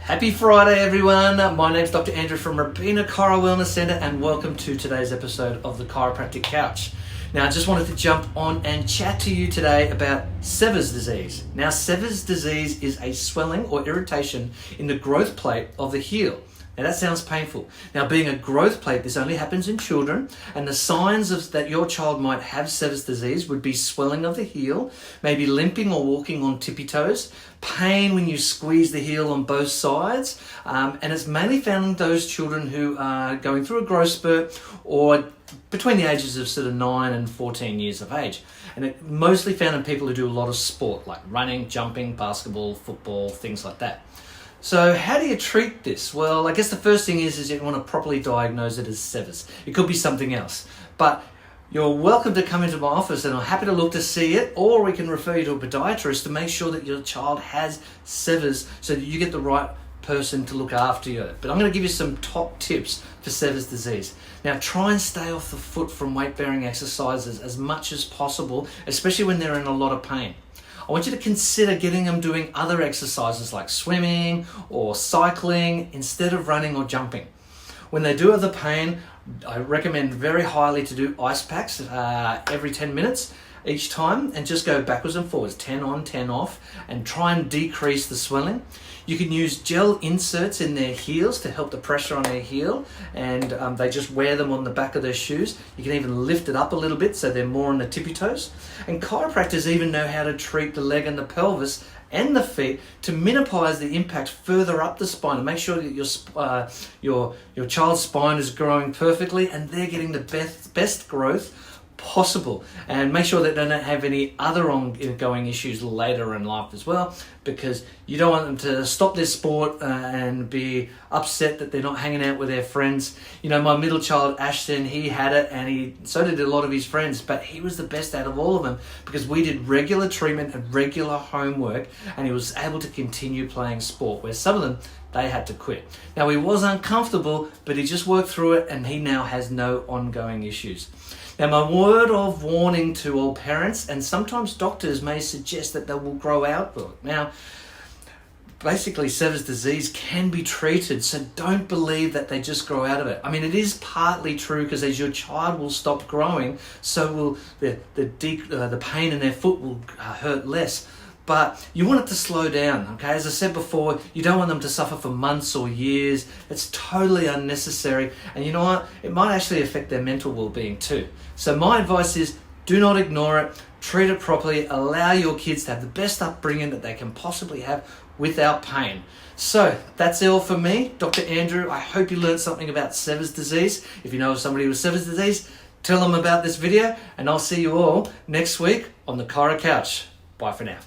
Happy Friday, everyone. My name's Dr. Andrew from Robina Chiro Wellness Centre, and welcome to today's episode of the Chiropractic Couch. Now, I just wanted to jump on and chat to you today about Sever's disease. Now, Sever's disease is a swelling or irritation in the growth plate of the heel. Now, that sounds painful. Now, being a growth plate, this only happens in children, and the signs of that your child might have Sever's disease would be swelling of the heel, maybe limping or walking on tippy toes, pain when you squeeze the heel on both sides, and it's mainly found in those children who are going through a growth spurt or between the ages of sort of 9 and 14 years of age. And it's mostly found in people who do a lot of sport, like running, jumping, basketball, football, things like that. So how do you treat this? Well, I guess the first thing is you want to properly diagnose it as Sever's. It could be something else, but you're welcome to come into my office and I'm happy to look to see it, or we can refer you to a podiatrist to make sure that your child has Sever's so that you get the right person to look after you. But I'm going to give you some top tips for Sever's disease. Now, try and stay off the foot from weight-bearing exercises as much as possible, especially when they're in a lot of pain. I want you to consider getting them doing other exercises like swimming or cycling instead of running or jumping. When they do have the pain, I recommend very highly to do ice packs every 10 minutes each time, and just go backwards and forwards, 10 on, 10 off, and try and decrease the swelling. You can use gel inserts in their heels to help the pressure on their heel, and they just wear them on the back of their shoes. You can even lift it up a little bit so they're more on the tippy toes. And chiropractors even know how to treat the leg and the pelvis and the feet to minimize the impact further up the spine and make sure that your child's spine is growing perfectly and they're getting the best growth possible, and make sure that they don't have any other ongoing issues later in life as well, because you don't want them to stop their sport and be upset that they're not hanging out with their friends. You know, my middle child Ashton, he had it, and so did a lot of his friends, but he was the best out of all of them because we did regular treatment and regular homework, and he was able to continue playing sport, where some of them they had to quit. Now, he was uncomfortable, but he just worked through it, and he now has no ongoing issues. Now, my word of warning to all parents, and sometimes doctors may suggest that they will grow out of it. Now, basically, Sever's disease can be treated, so don't believe that they just grow out of it. I mean, it is partly true, because as your child will stop growing, so will the pain in their foot will hurt less. But you want it to slow down, okay? As I said before, you don't want them to suffer for months or years. It's totally unnecessary. And you know what? It might actually affect their mental well-being too. So my advice is, do not ignore it. Treat it properly. Allow your kids to have the best upbringing that they can possibly have without pain. So that's all for me, Dr. Andrew. I hope you learned something about Sever's disease. If you know of somebody with Sever's disease, tell them about this video, and I'll see you all next week on the Chiro Couch. Bye for now.